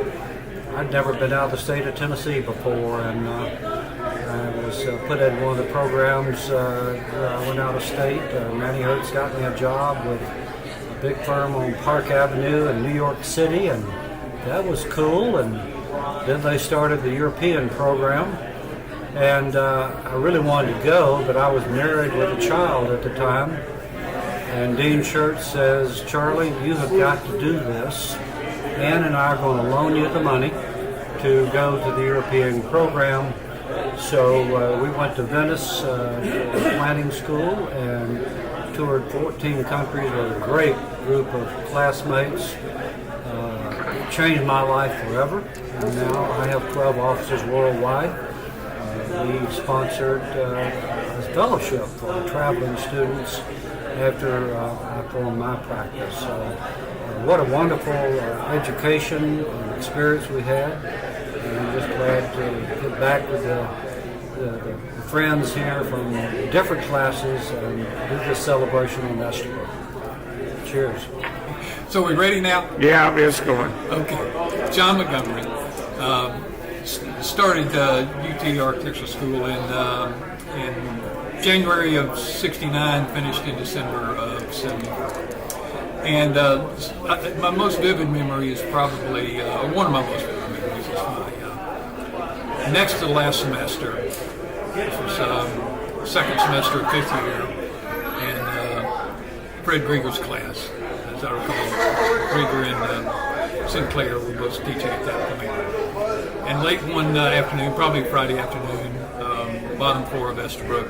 I'd never been out of the state of Tennessee before, and I was put in one of the programs where I went out of state. Manny Hertz got me a job with a big firm on Park Avenue in New York City, and that was cool. And then they started the European program, and I really wanted to go, but I was married with a child at the time. And Dean Schurz says, "Charlie, you have got to do this. Ann and I are going to loan you the money to go to the European program." So we went to Venice planning school and toured 14 countries with a great group of classmates. It changed my life forever. And now I have 12 offices worldwide. We sponsored a fellowship for traveling students after I formed my practice. What a wonderful education and experience we had. And I'm just glad to get back with the friends here from different classes and do this celebration on Estabrook. Cheers. So we ready now? Yeah, it's going. Okay. John Montgomery started UT Architectural School in January of '69, finished in December of '74. And my most vivid memory is probably, one of my most vivid memories is my next to the last semester. This was second semester of fifth year, and Fred Grieger's class, as I recall. Grieger and Sinclair were both teaching at that point. And late one afternoon, probably Friday afternoon, bottom floor of Estabrook,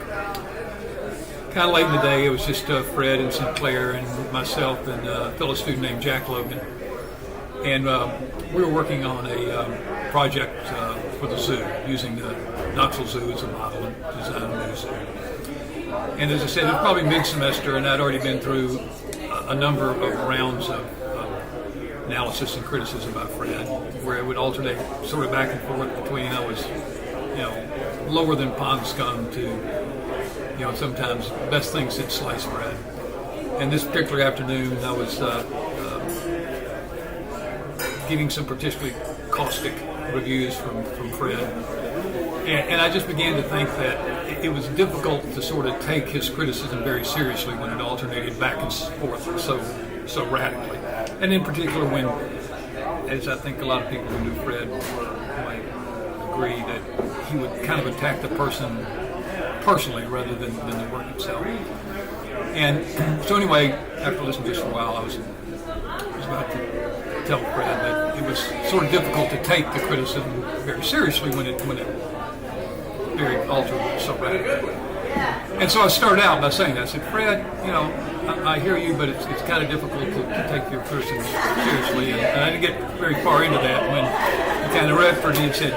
kind of late in the day, it was just Fred and Sinclair and myself and a fellow student named Jack Logan. And we were working on a project for the zoo, using the Knoxville Zoo as a model and design a new zoo. And as I said, it was probably mid-semester, and I'd already been through a number of rounds of analysis and criticism by Fred, where it would alternate sort of back and forth between I was, lower than pond scum to, sometimes best thing since sliced bread. And this particular afternoon, I was getting some particularly caustic reviews from Fred. And I just began to think that it was difficult to sort of take his criticism very seriously when it alternated back and forth so radically. And in particular when, as I think a lot of people who knew Fred might agree, that he would kind of attack the person personally rather than the work itself. And so anyway, after listening just for a while, I was about to tell Fred that it was sort of difficult to take the criticism very seriously when it very altered so radically. And so I started out by saying that. I said, Fred, I hear you, but it's kind of difficult to take your criticism seriously. And I didn't get very far into that when he kind of referred and said,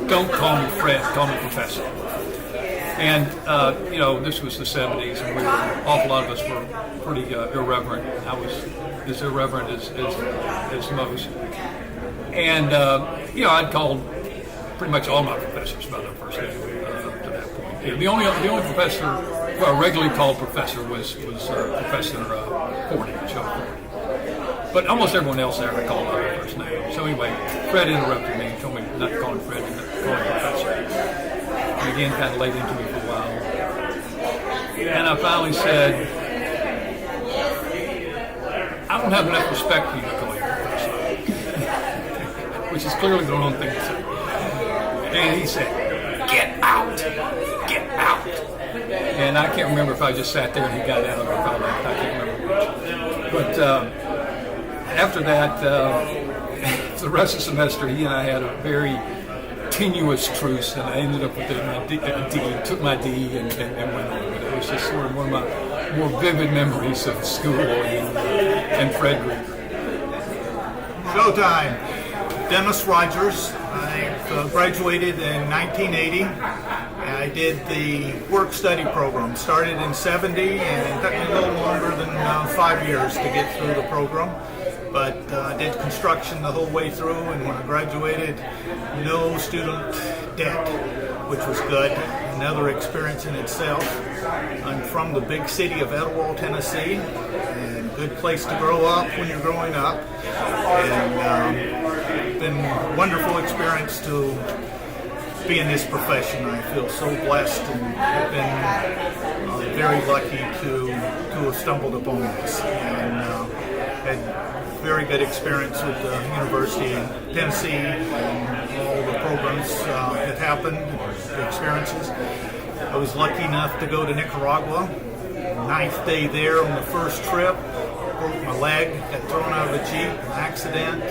don't call me Fred, call me Professor. And, this was the 70s, and an awful lot of us were pretty irreverent. I was as irreverent as most. And, I'd called pretty much all my professors by their first name up to that point. The only professor who I regularly called professor was Professor Forney, Joe Forney. But almost everyone else there I called by their first name. So anyway, Fred interrupted me and told me not to call him Fred, but to call him Professor. And again, kind of laid into me for a while. And I finally said, I don't have enough respect for you to call you Professor. Which is clearly the wrong thing to say. And he said, get out! Get out! And I can't remember if I just sat there and he got out or if I left. I can't remember which. But after that, the rest of the semester, he and I had a very tenuous truce, and I ended up with a D, took my D and went on. But it was just sort of one of my more vivid memories of school and Fred Grieger. Showtime. Dennis Rogers. I graduated in 1980. I did the work-study program. Started in 70, and it took me a little longer than 5 years to get through the program. But I did construction the whole way through, and when I graduated, no student debt, which was good. Another experience in itself. I'm from the big city of Etowah, Tennessee, and a good place to grow up when you're growing up. And been a wonderful experience to be in this profession. I feel so blessed and have been very lucky to have stumbled upon this. And had very good experience with the University in Tennessee and all the programs that happened, the experiences. I was lucky enough to go to Nicaragua. 9th day there on the first trip. Broke my leg, got thrown out of a Jeep, an accident,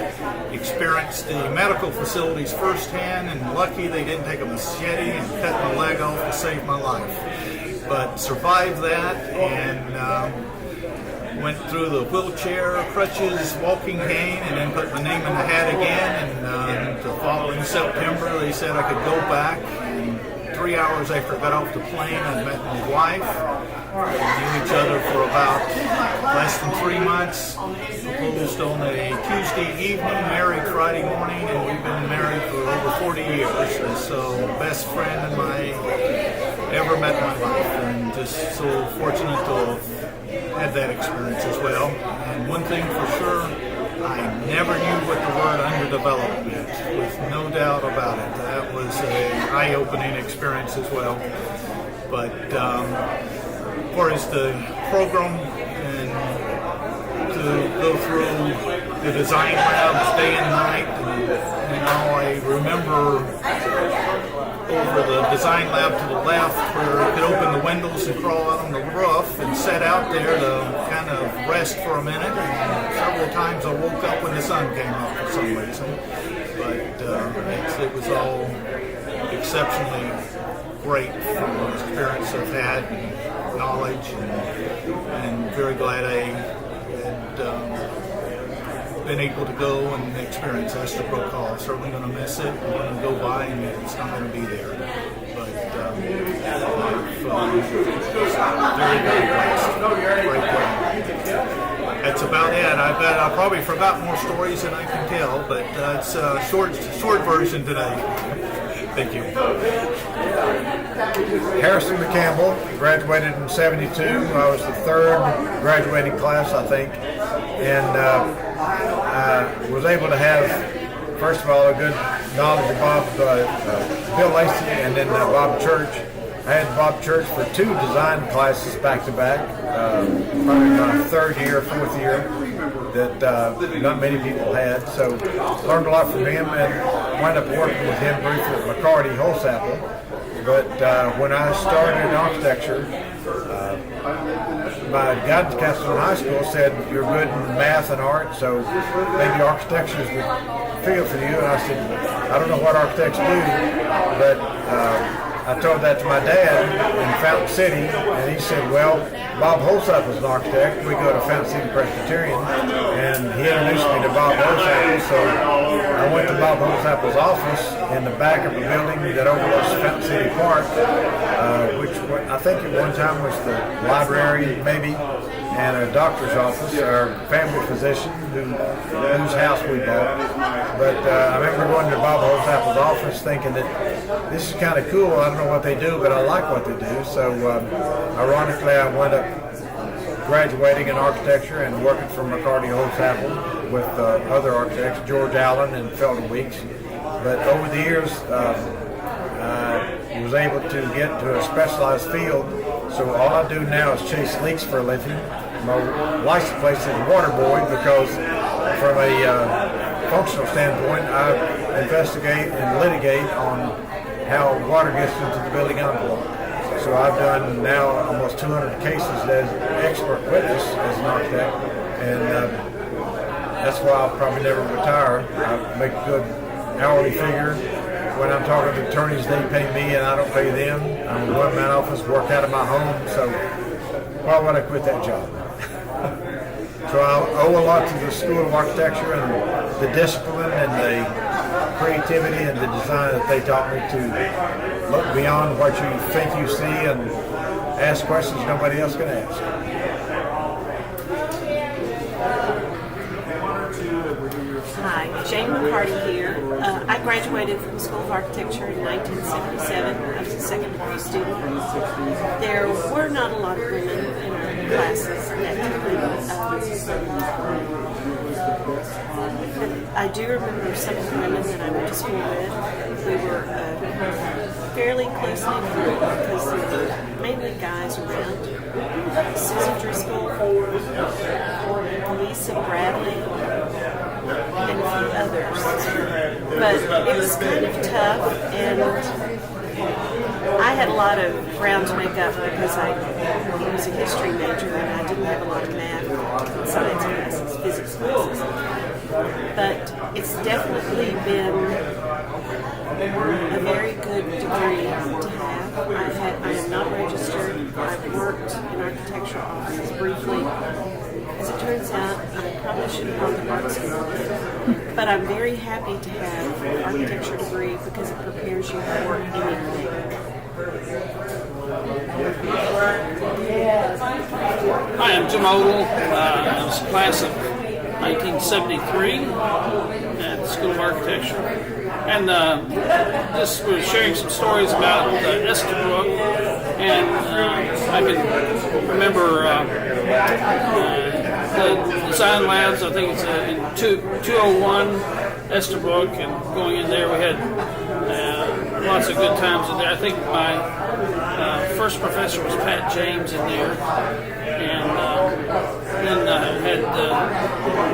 experienced the medical facilities firsthand, and lucky they didn't take a machete and cut my leg off to save my life. but survived that and went through the wheelchair, crutches, walking cane, and then put my name in the hat again. And the following September, they said I could go back. And 3 hours after I got off the plane, I met my wife. We knew each other for about less than 3 months. Proposed on a Tuesday evening, married Friday morning, and we've been married for over 40 years. And so, best friend in my ever met in my life, and just so fortunate to have had that experience as well. And one thing for sure, I never knew what the word underdeveloped meant, with no doubt about it. That was an eye-opening experience as well. But as far as the program and to go through the design labs day and night, and I remember over the design lab to the left where you could open the windows and crawl out on the roof and sat out there to kind of rest for a minute. And several times I woke up when the sun came up for some reason. But it was all exceptionally great from the experience I've had, and knowledge, and very glad I had been able to go and experience Estabrook Hall. Certainly going to miss it. I'm going to go by and it's not going to be there. But very, very blessed. Great job. That's about it. I bet I probably forgot more stories than I can tell, but it's a short version today. Thank you. Harrison McCampbell, graduated in '72. I was the third graduating class, I think, and I was able to have, first of all, a good knowledge of Bill Lacey, and then Bob Church. I had Bob Church for 2 design classes back to back, probably my 3rd year, 4th year, that not many people had. So learned a lot from him and wound up working with him briefly at McCarty Holsapple. But when I started in architecture, my guidance counselor in high school said, "You're good in math and art, so maybe architecture is the field for you." And I said, "I don't know what architects do," but I told that to my dad in Fountain City, and he said, "Well, Bob Holsapple is an architect. We go to Fountain City Presbyterian," and he introduced me to Bob Holsapple. So I went to Bob Holsapple's office in the back of the building that overlooks Fountain City Park, which I think at one time was the library, maybe, and a doctor's office, our family physician, whose house we bought. But I remember going to Bob Holsapple's office thinking that this is kind of cool. I don't know what they do, but I like what they do. So ironically, I wound up graduating in architecture and working for McCarty Holsapple with other architects, George Allen and Felder Weeks. But over the years, I was able to get to a specialized field. So all I do now is chase leaks for a living. My license plate is water boy because from a functional standpoint, I investigate and litigate on how water gets into the building envelope. So I've done now almost 200 cases as expert witness as an architect, and that's why I'll probably never retire. I make a good hourly figure. When I'm talking to attorneys, they pay me and I don't pay them. I'm a one-man office, work out of my home, so why would I quit that job? So I owe a lot to the School of Architecture and the discipline and the creativity and the design that they taught me to look beyond what you think you see and ask questions nobody else can ask. Hi, Jane McCarty here. I graduated from the School of Architecture in 1977. I was a secondary student. There were not a lot of women in our classes at that time. I do remember some of the women that I went to school with. We were fairly close-knit group because there were mainly guys around. Susan Driscoll, Lisa Bradley, and a few others. But it was kind of tough, and I had a lot of ground to make up because I was a history major and I didn't have a lot of math, science classes, physics classes. But it's definitely been a very good degree to have. I am not registered. I've worked in architecture offices briefly. As it turns out, I probably should have gone to art school. But I'm very happy to have an architecture degree because it prepares you for anything. Hi, I'm Jim Odell. I was class of 1973 at the School of Architecture. And just was sharing some stories about Estabrook. And I can remember the design labs. I think it's in 201 Estabrook, and going in there we had lots of good times in there. I think my first professor was Pat James in there, and then had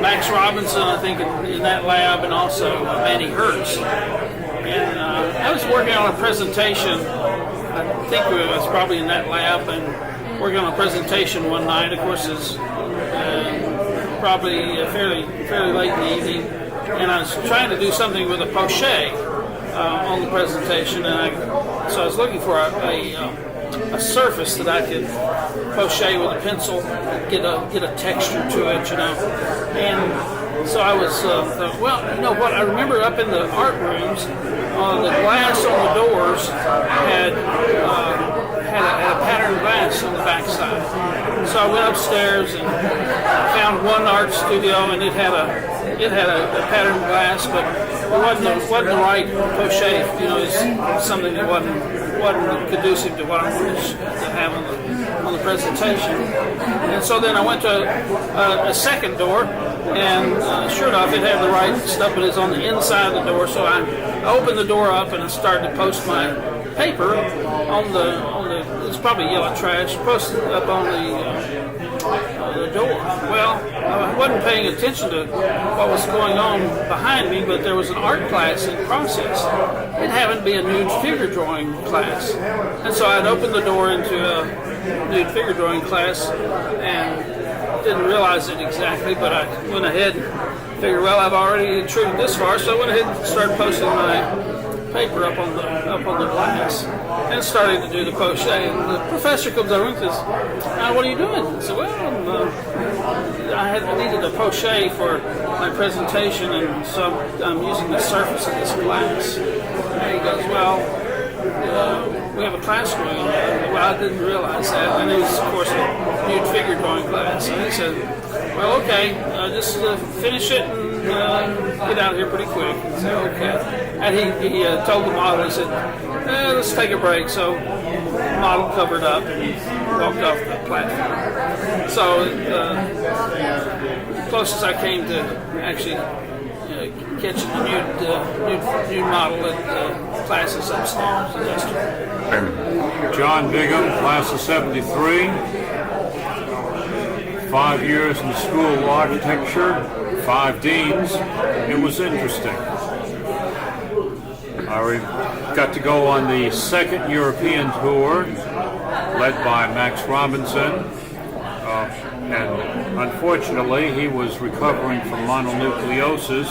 Max Robinson, I think, in that lab, and also Manny Hertz. And I was working on a presentation. I think it was probably in that lab, and working on a presentation one night. Of course, it's probably fairly late in the evening, and I was trying to do something with a poche on the presentation, and so I was looking for a surface that I could poche with a pencil, get a texture to it, And so I was thought, well, you know what? I remember up in the art rooms, the glass on the doors had a patterned glass on the backside. So I went upstairs and found one art studio, and it had a patterned glass, but it wasn't the right poche. It's something that wasn't conducive to what I wanted to have on the presentation. And so then I went to a second door, and sure enough, it had the right stuff, but it's on the inside of the door. So I opened the door up and I started to post my paper on the it's probably yellow trash, posted up on the door. Well, I wasn't paying attention to what was going on behind me, but there was an art class in process. It happened to be a nude figure drawing class. And so I'd opened the door into a nude figure drawing class and didn't realize it exactly, but I went ahead and figured, well, I've already intruded this far, so I went ahead and started posting my paper up on the glass and started to do the poche. And the professor comes over and says, "What are you doing?" I said, "Well, I needed a poche for my presentation, and so I'm using the surface of this glass." And he goes, "Well, we have a class going on." Well, I didn't realize that, and it was, of course, a nude figure drawing class. And he said, "Well, okay, just finish it and get out of here pretty quick." I said, "Okay." And he told the model, he said, "Let's take a break." So the model covered up and walked off the platform. So closest I came to actually catching the nude model at classes upstairs in Estabrook. John Bigham, class of 73. 5 years in the School of Architecture, 5 deans. It was interesting. I got to go on the second European tour, led by Max Robinson, and unfortunately he was recovering from mononucleosis.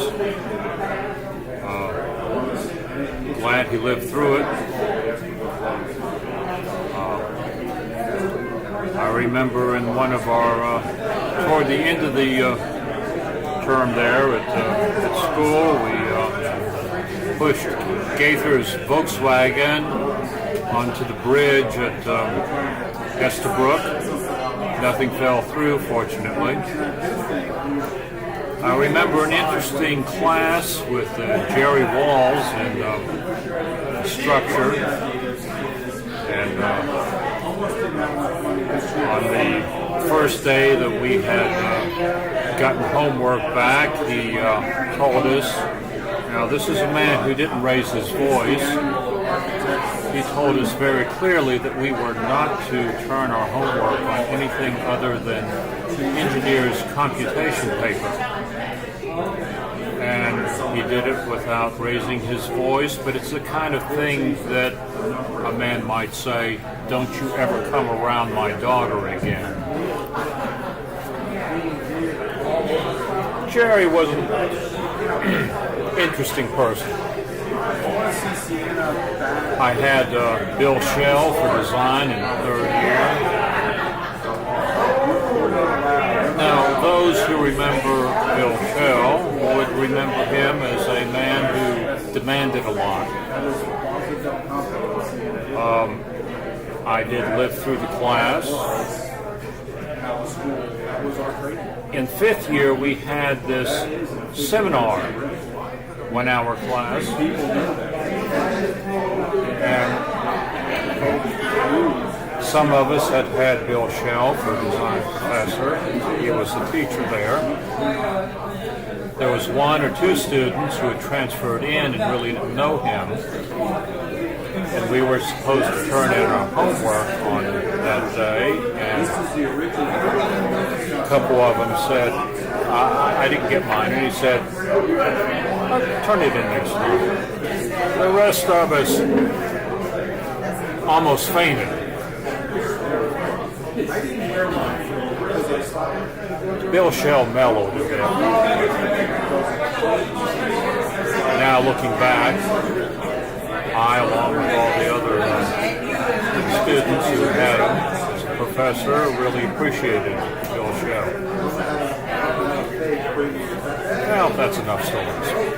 Glad he lived through it. I remember in one of our, toward the end of the term there at school, we pushed Gaither's Volkswagen onto the bridge at Estabrook. Nothing fell through, fortunately. I remember an interesting class with Jerry Walls and structure. And on the first day that we had gotten homework back, he told us, now this is a man who didn't raise his voice. He told us very clearly that we were not to turn our homework on anything other than engineer's computation paper. And he did it without raising his voice, but it's the kind of thing that a man might say, "Don't you ever come around my daughter again." Jerry was an interesting person. I had Bill Shell for design in third year. Now, those who remember Bill Shell would remember him as a man who demanded a lot. I did live through the class. In fifth year, we had this seminar, 1 hour class, and some of us had had Bill Shell for design professor. He was the teacher there. There was 1 or 2 students who had transferred in and really didn't know him. And we were supposed to turn in our homework on that day, and a couple of them said, I didn't get mine, and he said, I'll turn it in next time. The rest of us almost fainted. Bill Shell mellowed a bit. Now looking back, I, along with all the other students who had him as a professor, really appreciated Bill Shell. Well, that's enough stories.